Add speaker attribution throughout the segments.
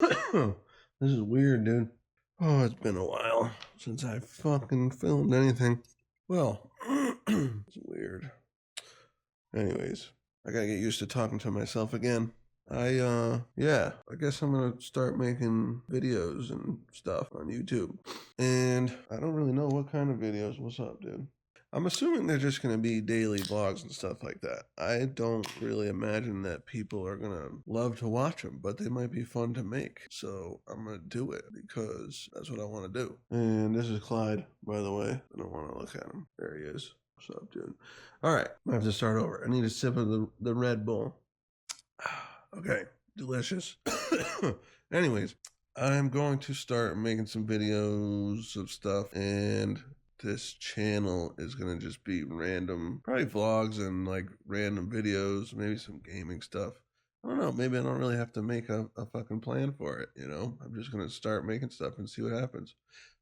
Speaker 1: This is weird, dude. Oh, it's been a while since I fucking filmed anything. Well, it's weird. Anyways, I gotta get used to talking to myself again. Yeah, I guess I'm gonna start making videos and stuff on YouTube. And I don't really know what kind of videos. What's up, dude? I'm assuming they're just going to be daily vlogs and stuff like that. I don't really imagine that people are going to love to watch them, but they might be fun to make. So I'm going to do it because that's what I want to do. And this is Clyde, by the way. I don't want to look at him. There he is. What's up, dude? All right, I have to start over. I need a sip of the Red Bull. Okay, delicious. Anyways, I'm going to start making some videos of stuff, and this channel is going to just be random, probably vlogs and like random videos, maybe some gaming stuff. I don't know, maybe I don't really have to make a fucking plan for it, you know? I'm just going to start making stuff and see what happens.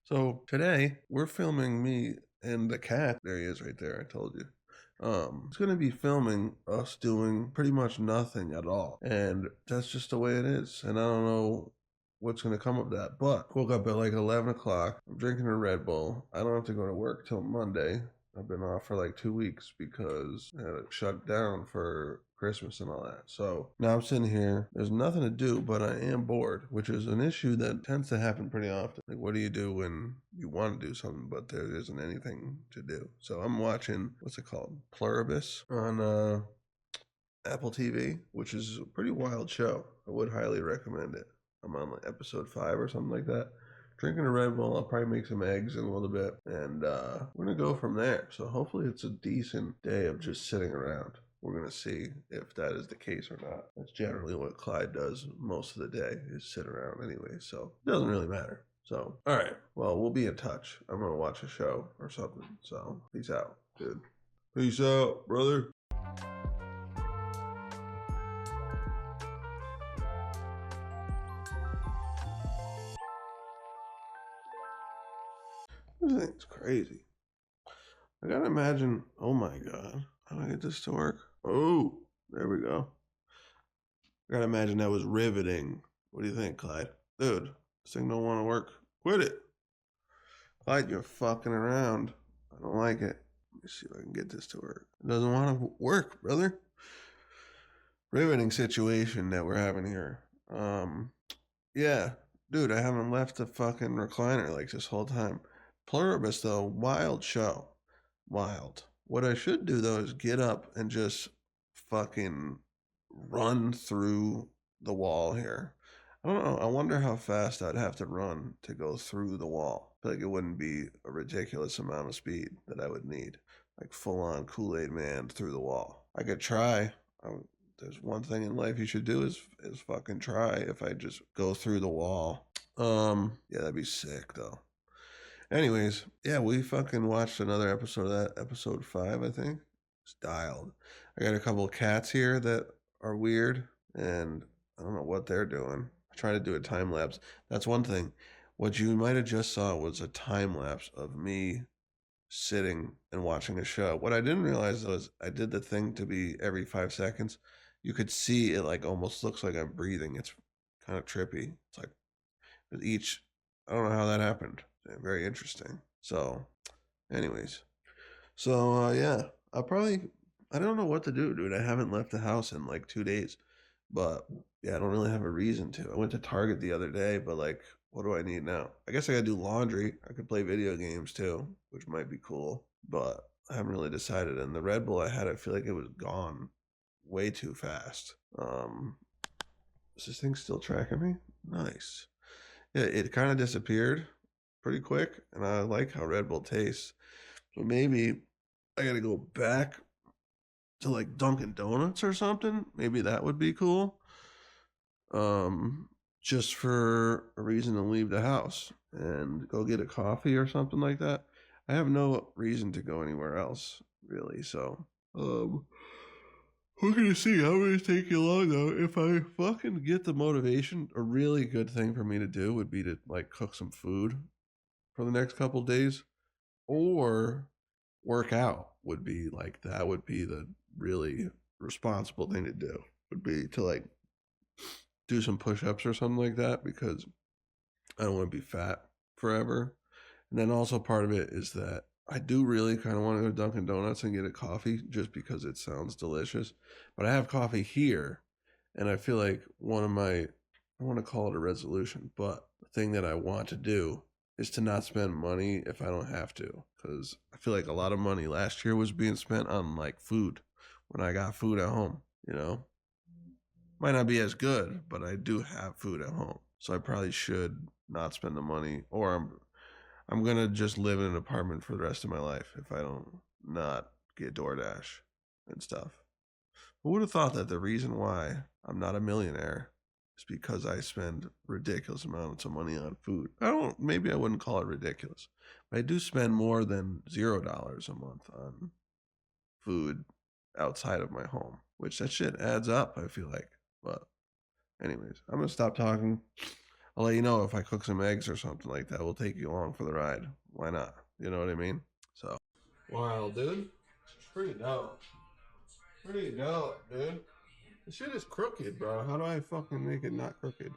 Speaker 1: So today, we're filming me and the cat. There he is right there, I told you. It's going to be filming us doing pretty much nothing at all. And that's just the way it is. And I don't know what's going to come of that. But woke up at like 11 o'clock. I'm drinking a Red Bull. I don't have to go to work till Monday. I've been off for like 2 weeks because I had it shut down for Christmas and all that. So now I'm sitting here. There's nothing to do, but I am bored, which is an issue that tends to happen pretty often. Like, what do you do when you want to do something, but there isn't anything to do? So I'm watching, what's it called? Pluribus on Apple TV, which is a pretty wild show. I would highly recommend it. I'm on like episode 5 or something like that. Drinking a Red Bull, I'll probably make some eggs in a little bit, and we're gonna go from there. So hopefully it's a decent day of just sitting around. We're gonna see if that is the case or not. That's generally what Clyde does most of the day, is sit around anyway, so it doesn't really matter. So, all right, well, we'll be in touch. I'm gonna watch a show or something, so peace out, dude. Peace out, brother. This thing's crazy. I gotta imagine, oh my god, how do I get this to work? Oh, there we go. I gotta imagine that was riveting. What do you think, Clyde? Dude, this thing don't want to work. Quit it. Clyde, you're fucking around. I don't like it. Let me see if I can get this to work. It doesn't want to work, brother. Riveting situation that we're having here. Yeah, dude, I haven't left the fucking recliner like this whole time. Pluribus, though, wild show. Wild. What I should do, though, is get up and just fucking run through the wall here. I don't know. I wonder how fast I'd have to run to go through the wall. I feel like it wouldn't be a ridiculous amount of speed that I would need. Like full on Kool-Aid man through the wall. I could try. There's one thing in life you should do is fucking try. If I just go through the wall. Yeah, that'd be sick though. Anyways, yeah, we fucking watched another episode of that, episode 5, I think. It's dialed. I got a couple of cats here that are weird, and I don't know what they're doing. I try to do a time lapse. That's one thing. What you might have just saw was a time lapse of me sitting and watching a show. What I didn't realize was I did the thing to be every 5 seconds. You could see it like almost looks like I'm breathing. It's kind of trippy. It's like with each, I don't know how that happened. Very interesting. So, anyways, so yeah, I don't know what to do, dude. I haven't left the house in like 2 days, but yeah, I don't really have a reason to. I went to Target the other day, but like, what do I need now? I guess I gotta do laundry. I could play video games too, which might be cool, but I haven't really decided. And the Red Bull I had, I feel like it was gone way too fast. Is this thing still tracking me? Nice. Yeah, it kind of disappeared pretty quick, and I like how Red Bull tastes. So maybe I gotta go back to like Dunkin' Donuts or something. Maybe that would be cool. Just for a reason to leave the house and go get a coffee or something like that. I have no reason to go anywhere else, really. So, we're gonna see how it's taking long though. If I fucking get the motivation, a really good thing for me to do would be to like cook some food for the next couple days, or work out would be like, that would be the really responsible thing to do, would be to like do some push-ups or something like that because I don't want to be fat forever. And then also part of it is that I do really kind of want to go to Dunkin' Donuts and get a coffee just because it sounds delicious. But I have coffee here, and I feel like one of my, I don't want to call it a resolution, but the thing that I want to do is to not spend money if I don't have to. Because I feel like a lot of money last year was being spent on like food when I got food at home, you know? Might not be as good, but I do have food at home. So I probably should not spend the money, or I'm gonna just live in an apartment for the rest of my life if I don't not get DoorDash and stuff. Who would have thought that the reason why I'm not a millionaire is because I spend ridiculous amounts of money on food? Maybe I wouldn't call it ridiculous, but I do spend more than $0 a month on food outside of my home, which that shit adds up, I feel like. But anyways, I'm gonna stop talking. I'll let you know if I cook some eggs or something like that. We'll take you along for the ride. Why not? You know what I mean? So. Wow, dude. Pretty dope. Pretty dope, dude. This shit is crooked, bro. How do I fucking make it not crooked?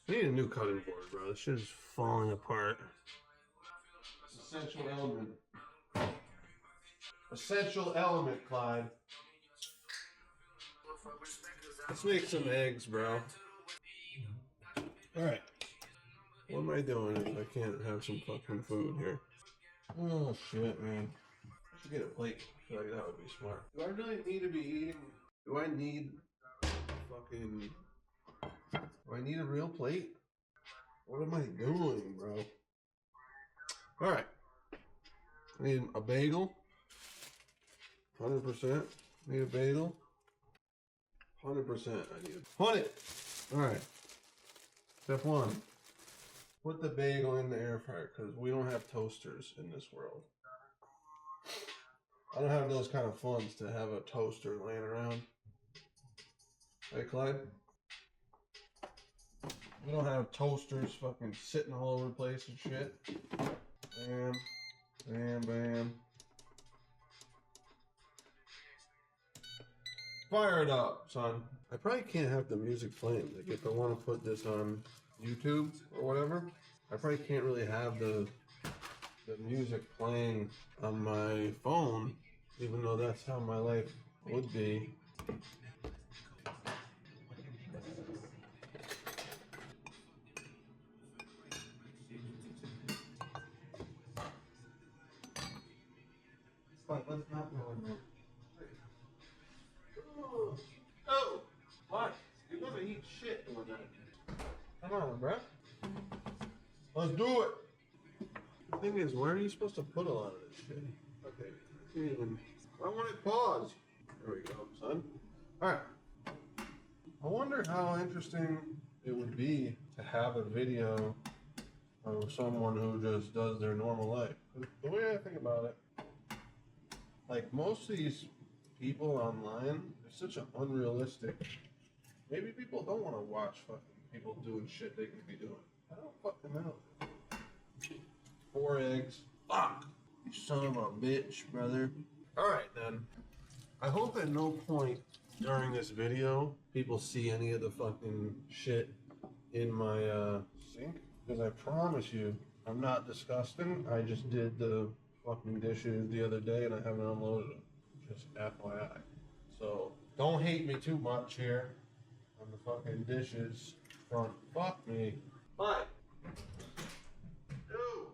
Speaker 1: I need a new cutting board, bro. This shit is falling apart. Essential element. Essential element, Clyde. Let's make some eggs, bro. Alright. What am I doing if I can't have some fucking food here? Oh, shit, man. I should get a plate. I feel like that would be smart. Do I really need to be eating? Do I need fucking... Do I need a real plate? What am I doing, bro? Alright. I need a bagel. 100%. Need a bagel. 100% I need it. 100! Alright. Step 1. Put the bagel in the air fryer because we don't have toasters in this world. I don't have those kind of funds to have a toaster laying around. Hey, Clyde? We don't have toasters fucking sitting all over the place and shit. Bam. Bam, bam. Fire it up, son. I probably can't have the music playing. Like, if I want to put this on YouTube or whatever, I probably can't really have the music playing on my phone, even though that's how my life would be. But let's not go in there. Oh! What? You're gonna eat shit doing that. Come on, bruh. Let's do it! The thing is, where are you supposed to put a lot of this shit? Okay, I want it paused. There we go, son. Alright. I wonder how interesting it would be to have a video of someone who just does their normal life. The way I think about it, like most of these people online, they're such an unrealistic. Maybe people don't want to watch fucking people doing shit they could be doing. I don't fucking know. 4 eggs. Fuck! You son of a bitch, brother. Alright then. I hope at no point during this video people see any of the fucking shit in my sink. Because I promise you, I'm not disgusting. I just did the fucking dishes the other day and I haven't unloaded them. Just FYI. So, don't hate me too much here on the fucking dishes front. Fuck me. Bye. Dude,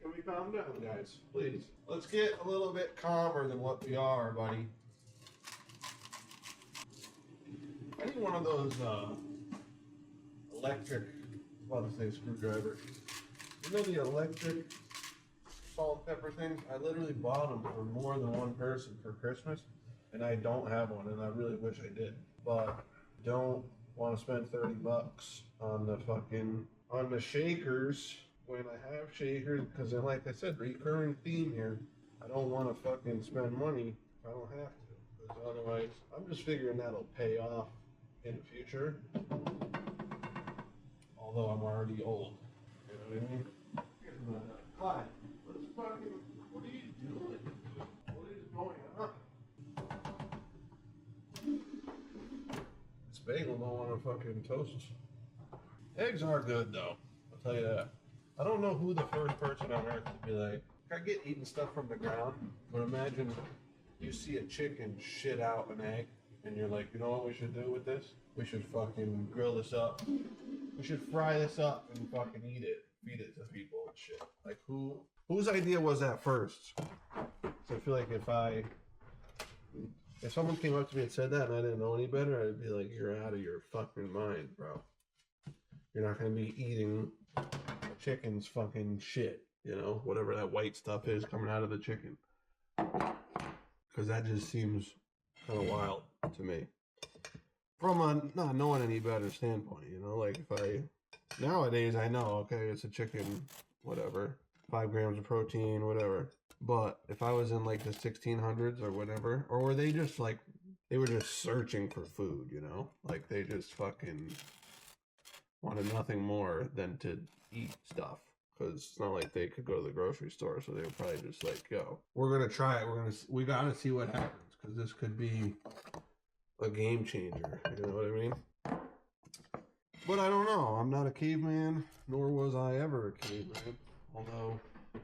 Speaker 1: can we calm down, guys? Please. Let's get a little bit calmer than what we are, buddy. I need one of those electric, I was about to say screwdriver. You know the electric salt and pepper things? I literally bought them for more than one person for Christmas, and I don't have one, and I really wish I did. But don't want to spend 30 bucks on the shakers when I have shakers, because then, like I said, recurring theme here. I don't want to fucking spend money if I don't have to, because otherwise, I'm just figuring that'll pay off in the future. Although I'm already old. You know what I mean? Clyde, what are you doing? What is going on? It's bagel don't want to fucking toast. Eggs are good though, I'll tell you that. I don't know who the first person on earth to be like, I get eating stuff from the ground, but imagine you see a chicken shit out an egg, and you're like, you know what we should do with this? We should fucking grill this up. We should fry this up and fucking eat it, feed it to people and shit. Like whose idea was that first? So I feel like if someone came up to me and said that and I didn't know any better, I'd be like, you're out of your fucking mind, bro. You're not gonna be eating chicken's fucking shit, you know, whatever that white stuff is coming out of the chicken. Because that just seems kind of wild to me. From a not knowing any better standpoint, you know, like nowadays I know, okay, it's a chicken, whatever, 5 grams of protein, whatever. But if I was in like the 1600s or whatever, or were they just like, they were just searching for food, you know, like they just fucking wanted nothing more than to eat stuff. Because it's not like they could go to the grocery store, so they were probably just like, yo, we're gonna try it, we gotta see what happens, because this could be a game changer, you know what I mean? But I don't know, I'm not a caveman, nor was I ever a caveman, although the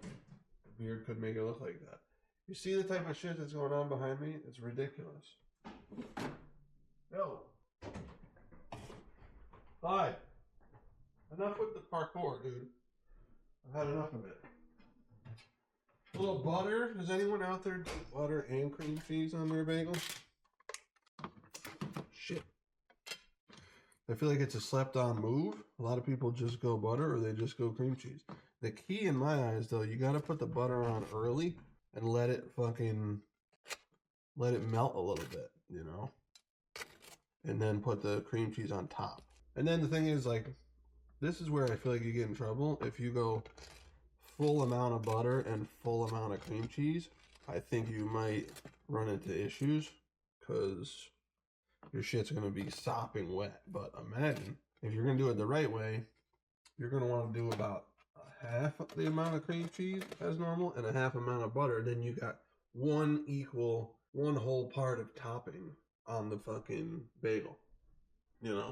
Speaker 1: beard could make it look like that. You see the type of shit that's going on behind me? It's ridiculous. Yo. Hi. Enough with the parkour, dude. I've had enough of it. A little butter. Does anyone out there do butter and cream cheese on their bagels? Shit. I feel like it's a slept-on move. A lot of people just go butter or they just go cream cheese. The key in my eyes, though, you got to put the butter on early and let it melt a little bit, you know? And then put the cream cheese on top. And then the thing is, like, this is where I feel like you get in trouble. If you go full amount of butter and full amount of cream cheese, I think you might run into issues because your shit's going to be sopping wet. But imagine, if you're going to do it the right way, you're going to want to do about half the amount of cream cheese as normal and a half amount of butter. Then you got one whole part of topping on the fucking bagel, you know?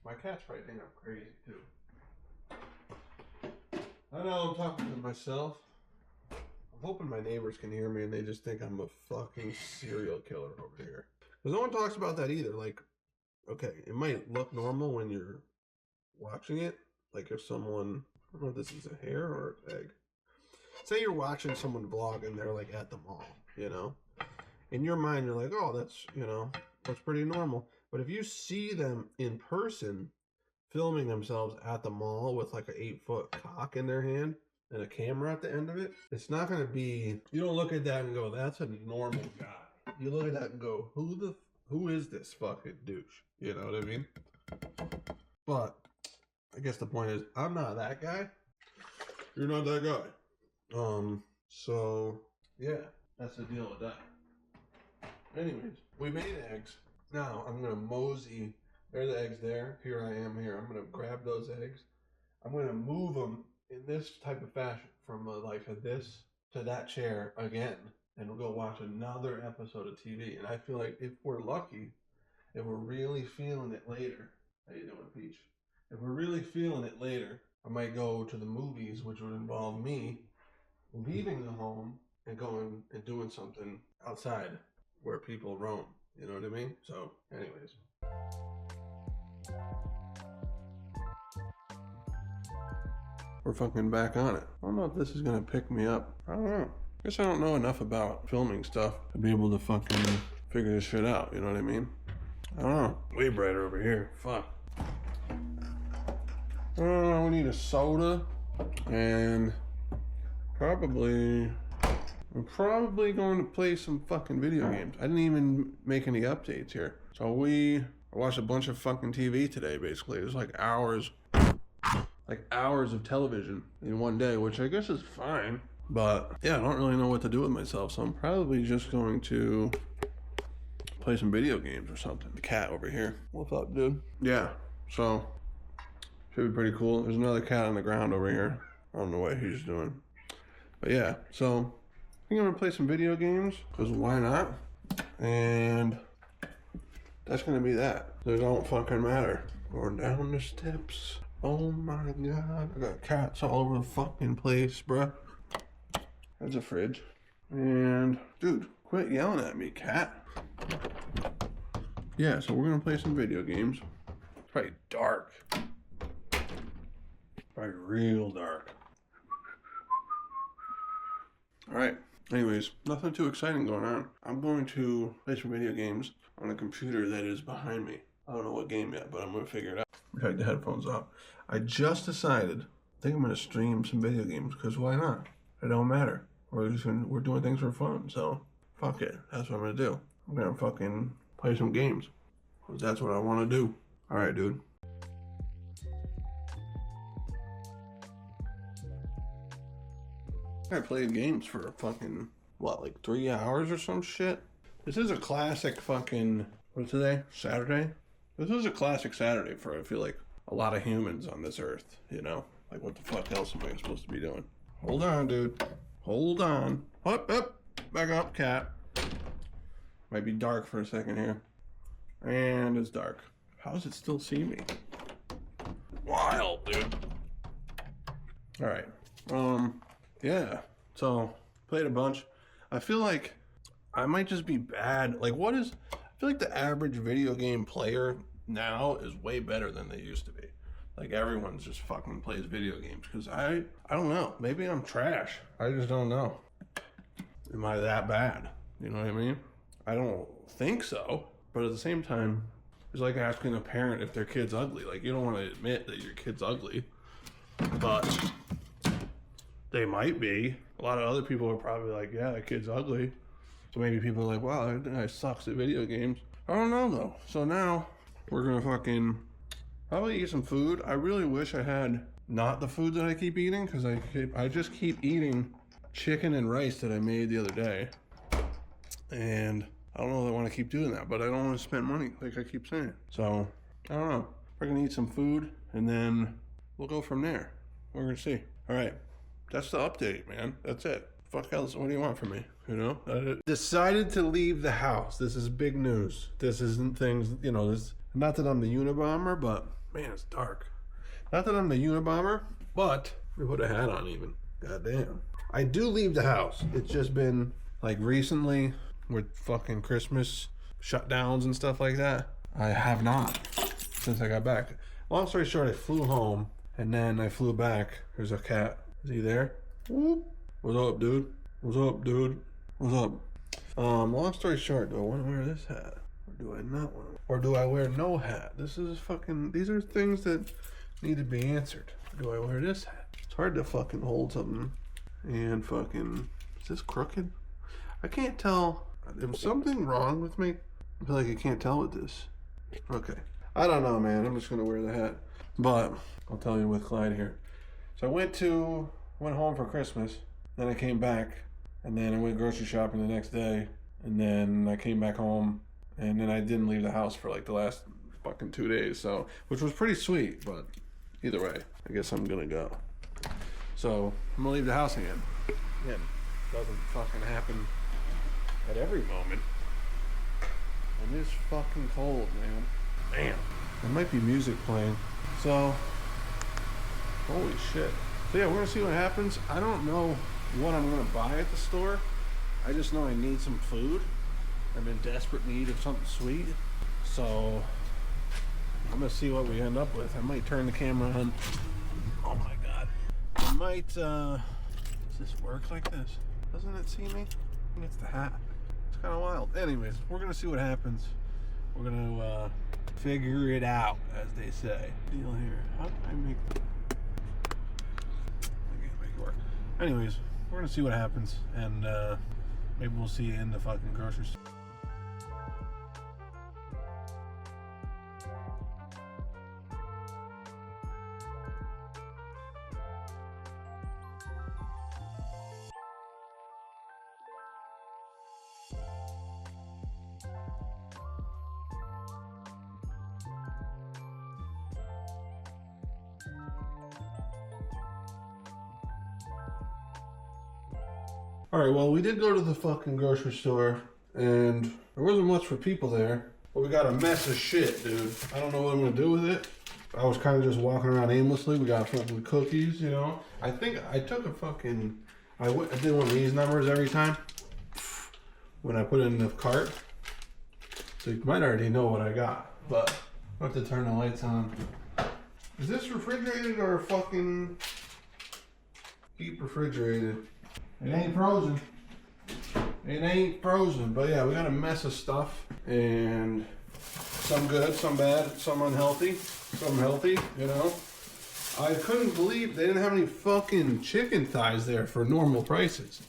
Speaker 1: My cat's probably think I'm crazy too. I know I'm talking to myself. I'm hoping my neighbors can hear me and they just think I'm a fucking serial killer over here. Because no one talks about that either. Like, okay, it might look normal when you're watching it. Like if someone, I don't know if this is a hair or an egg. Say you're watching someone vlog and they're like at the mall, you know? In your mind, you're like, oh, that's, you know, that's pretty normal. But if you see them in person filming themselves at the mall with like an 8-foot cock in their hand and a camera at the end of it, it's not going to be, you don't look at that and go, that's a normal guy. You look at that and go, who is this fucking douche? You know what I mean? But I guess the point is, I'm not that guy. You're not that guy. So yeah, that's the deal with that. Anyways, we made eggs. Now I'm gonna mosey. There are the eggs there. Here I am here. I'm gonna grab those eggs. I'm gonna move them in this type of fashion from like this to that chair again, and we'll go watch another episode of TV. And I feel like if we're lucky, if we're really feeling it later, how you doing, Peach? If we're really feeling it later, I might go to the movies, which would involve me leaving the home and going and doing something outside where people roam. You know what I mean? So, anyways. We're fucking back on it. I don't know if this is gonna pick me up. I don't know. I guess I don't know enough about filming stuff to be able to fucking figure this shit out. You know what I mean? I don't know. Way brighter over here. Fuck. We need a soda and I'm probably going to play some fucking video games. I didn't even make any updates here. So I watched a bunch of fucking TV today, basically. It was like hours of television in one day, which I guess is fine. But yeah, I don't really know what to do with myself. So I'm probably just going to play some video games or something. The cat over here. What's up, dude? Yeah, so should be pretty cool. There's another cat on the ground over here. I don't know what he's doing. But yeah, so I think I'm gonna play some video games, because why not? And that's gonna be that. They don't fucking matter. Going down the steps. Oh my god. I got cats all over the fucking place, bruh. There's a fridge. And, dude, quit yelling at me, cat. Yeah, so we're gonna play some video games. It's probably dark. Probably real dark. Alright, anyways, nothing too exciting going on. I'm going to play some video games on a computer that is behind me. I don't know what game yet, but I'm gonna figure it out. Take the headphones off. I just decided, I think I'm gonna stream some video games, because why not? It don't matter. We're doing things for fun, so fuck it. That's what I'm gonna do. I'm gonna fucking play some games, because that's what I want to do. Alright, dude. I played games for fucking, what, like 3 hours or some shit? This is a classic fucking, what's today? Saturday? This is a classic Saturday for, I feel like, a lot of humans on this earth, you know? Like, what the fuck else am I supposed to be doing? Hold on, dude. Hold on. Up. Back up, cat. Might be dark for a second here. And it's dark. How does it still see me? Wild, dude. Alright. Yeah. So, played a bunch. I feel like I might just be bad. Like, I feel like the average video game player now is way better than they used to be. Like, everyone's just fucking plays video games. Because I don't know. Maybe I'm trash. I just don't know. Am I that bad? You know what I mean? I don't think so. But at the same time, it's like asking a parent if their kid's ugly. Like, you don't want to admit that your kid's ugly. But they might be. A lot of other people are probably like, yeah, that kid's ugly. So maybe people are like, wow, that guy sucks at video games. I don't know, though. So now we're going to fucking probably eat some food. I really wish I had not the food that I keep eating, because I just keep eating chicken and rice that I made the other day. And I don't know if I want to keep doing that, but I don't want to spend money like I keep saying. So, I don't know. We're going to eat some food, and then we'll go from there. We're going to see. All right. That's the update, man. That's it. Fuck else. What do you want from me? You know? Decided to leave the house. This is big news. This isn't things, you know, this. Not that I'm the Unabomber, but man, it's dark. Not that I'm the Unabomber, but we put a hat on even. Goddamn. I do leave the house. It's just been like recently with fucking Christmas shutdowns and stuff like that. I have not since I got back. Long story short, I flew home and then I flew back. There's a cat. Is he there? Whoop. What's up, dude? What's up, dude? What's up? Long story short, do I want to wear this hat? Or do I not want to? Or do I wear no hat? These are things that need to be answered. Do I wear this hat? It's hard to fucking hold something and fucking, is this crooked? I can't tell. Is something wrong with me? I feel like I can't tell with this. Okay. I don't know, man. I'm just going to wear the hat. But I'll tell you with Clyde here. So I went home for Christmas, then I came back, and then I went grocery shopping the next day, and then I came back home, and then I didn't leave the house for like the last fucking 2 days, so, which was pretty sweet, but either way, I guess I'm gonna go. So, I'm gonna leave the house again. Again, doesn't fucking happen at every moment. And it's fucking cold, man. Damn. There might be music playing. So, holy shit. So yeah, we're gonna see what happens. I don't know what I'm gonna buy at the store. I just know I need some food. I'm in desperate need of something sweet. So I'm gonna see what we end up with. I might turn the camera on. Oh my god. I might, does this work like this? Doesn't it see me? I think it's the hat. It's kind of wild. Anyways, we're gonna see what happens. We're gonna figure it out, as they say. Deal here. How do I make it work? Anyways, we're gonna see what happens, and maybe we'll see you in the fucking grocery store. Alright, well, we did go to the fucking grocery store, and there wasn't much for people there. But we got a mess of shit, dude. I don't know what I'm gonna do with it. I was kind of just walking around aimlessly. We got fucking cookies, you know. I think I took a fucking, I did one of these numbers every time when I put it in the cart. So you might already know what I got, but I have to turn the lights on. Is this refrigerated or fucking deep refrigerated? It ain't frozen. It ain't frozen, but yeah, we got a mess of stuff, and some good, some bad, some unhealthy, some healthy, you know. I couldn't believe they didn't have any fucking chicken thighs there for normal prices.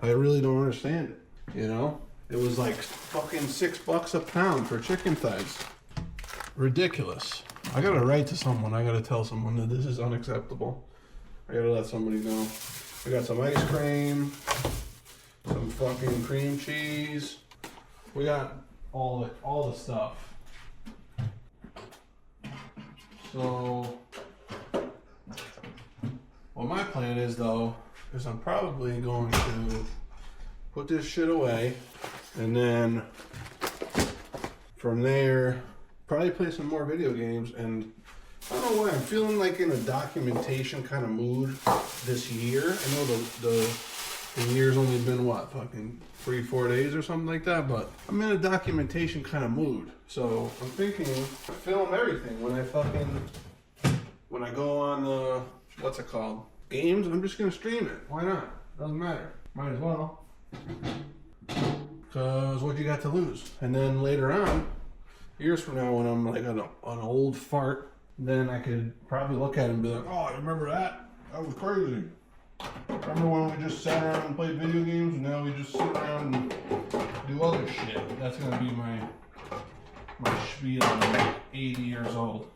Speaker 1: I really don't understand it, you know. It was like fucking $6 a pound for chicken thighs. Ridiculous. I gotta write to someone. I gotta tell someone that this is unacceptable. I gotta let somebody know. We got some ice cream, some fucking cream cheese. We got all the stuff. So, what my plan is though, is I'm probably going to put this shit away, and then from there, probably play some more video games. And I don't know why, I'm feeling like in a documentation kind of mood this year. I know the year's only been what, fucking 3-4 days or something like that, but I'm in a documentation kind of mood. So I'm thinking I film everything when I go on the, what's it called? Games, I'm just gonna stream it. Why not? Doesn't matter. Might as well. Cause what you got to lose? And then later on, years from now, when I'm like an old fart, then I could probably look at it and be like, oh, I remember that? That was crazy. Remember when we just sat around and played video games, and now we just sit around and do other shit? That's gonna be my spiel when I'm 80 years old.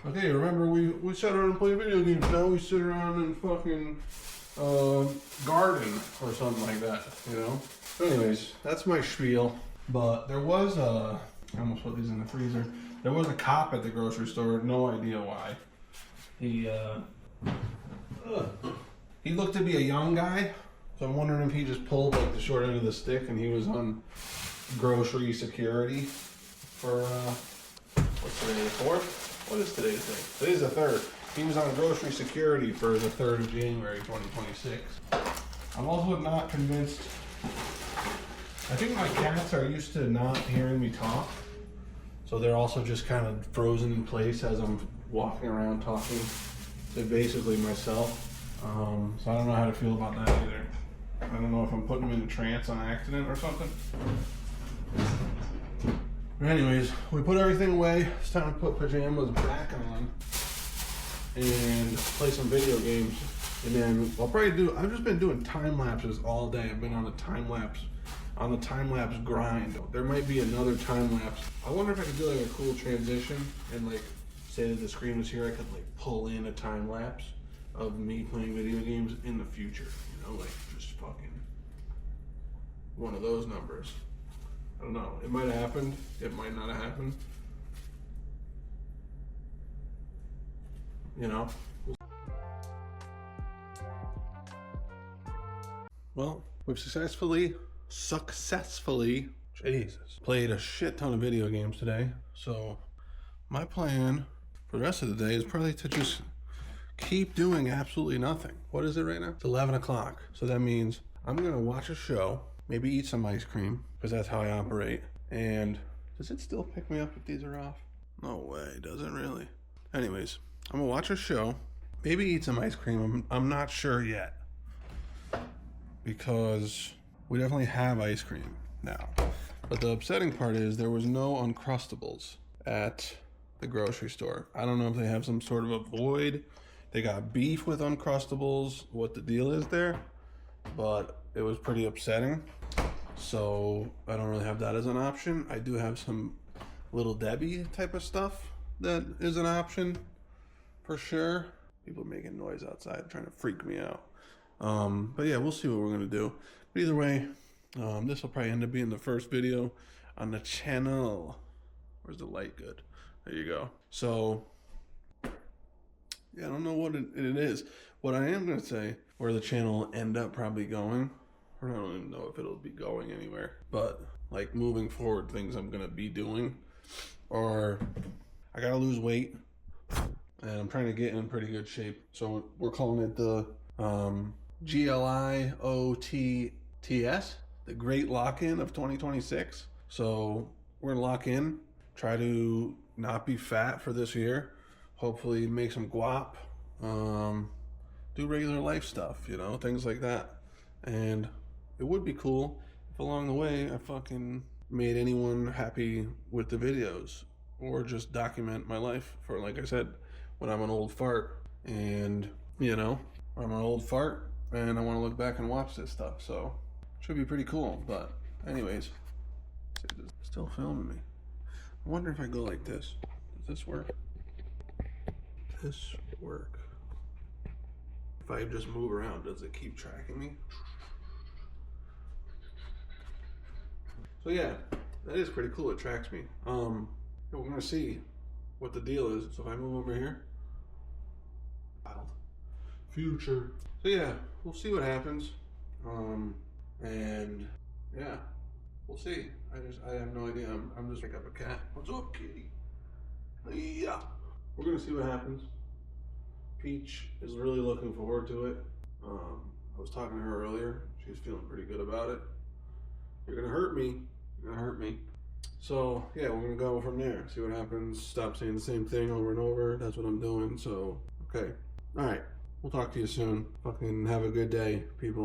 Speaker 1: Okay, remember we sat around and played video games, now we sit around and fucking garden or something like that, you know? So anyways, that's my spiel. But there was I almost put these in the freezer. There was a cop at the grocery store, no idea why. He looked to be a young guy, so I'm wondering if he just pulled like the short end of the stick and he was on grocery security for, what's today, the 4th? What is today's date? Today's the 3rd. He was on grocery security for the 3rd of January, 2026. I'm also not convinced. I think my cats are used to not hearing me talk, so they're also just kind of frozen in place as I'm walking around talking to basically myself. So I don't know how to feel about that either. I don't know if I'm putting them in a trance on accident or something. But anyways, we put everything away. It's time to put pajamas back on and play some video games. And then I'll probably I've just been doing time lapses all day. I've been on the time lapse grind. There might be another time lapse. I wonder if I could do like a cool transition and like say that the screen was here, I could like pull in a time lapse of me playing video games in the future, you know, like just fucking one of those numbers. I don't know, it might have happened, it might not have happened, you know. Well, we've successfully played a shit ton of video games today. So my plan for the rest of the day is probably to just keep doing absolutely nothing. What is it right now? It's 11 o'clock. So that means I'm gonna watch a show, maybe eat some ice cream, because that's how I operate. And does it still pick me up if these are off? No way, it doesn't really. Anyways, I'm gonna watch a show, maybe eat some ice cream. I'm not sure yet, because we definitely have ice cream now. But the upsetting part is there was no Uncrustables at the grocery store. I don't know if they have some sort of a void. They got beef with Uncrustables, what the deal is there, but it was pretty upsetting. So I don't really have that as an option. I do have some Little Debbie type of stuff that is an option for sure. People making noise outside trying to freak me out. But yeah, we'll see what we're gonna do. But either way, this will probably end up being the first video on the channel. Where's the light? Good. There you go. So yeah, I don't know what it is. What I am gonna say, where the channel will end up probably going, or I don't even know if it'll be going anywhere, but like moving forward, things I'm gonna be doing, or I gotta lose weight, and I'm trying to get in pretty good shape. So we're calling it the GLIOTTS, the Great Lock-In of 2026. So we're gonna lock in, try to not be fat for this year, hopefully make some guap, do regular life stuff, you know, things like that. And it would be cool if along the way I fucking made anyone happy with the videos, or just document my life for, like I said, when I'm an old fart, and you know, I'm an old fart and I want to look back and watch this stuff. So should be pretty cool. But anyways, it's still filming me. I wonder if I go like this, does this work? This work? If I just move around, does it keep tracking me? So yeah, that is pretty cool. It tracks me. We're gonna see what the deal is. So if I move over here, future. So yeah, we'll see what happens. And yeah, we'll see. I have no idea. I'm just pick up a cat. What's up, kitty? Yeah, we're gonna see what happens. Peach is really looking forward to it. I was talking to her earlier. She's feeling pretty good about it. You're gonna hurt me. You're gonna hurt me. So yeah, we're gonna go from there. See what happens. Stop saying the same thing over and over. That's what I'm doing. So okay. All right. We'll talk to you soon. Fucking have a good day, people.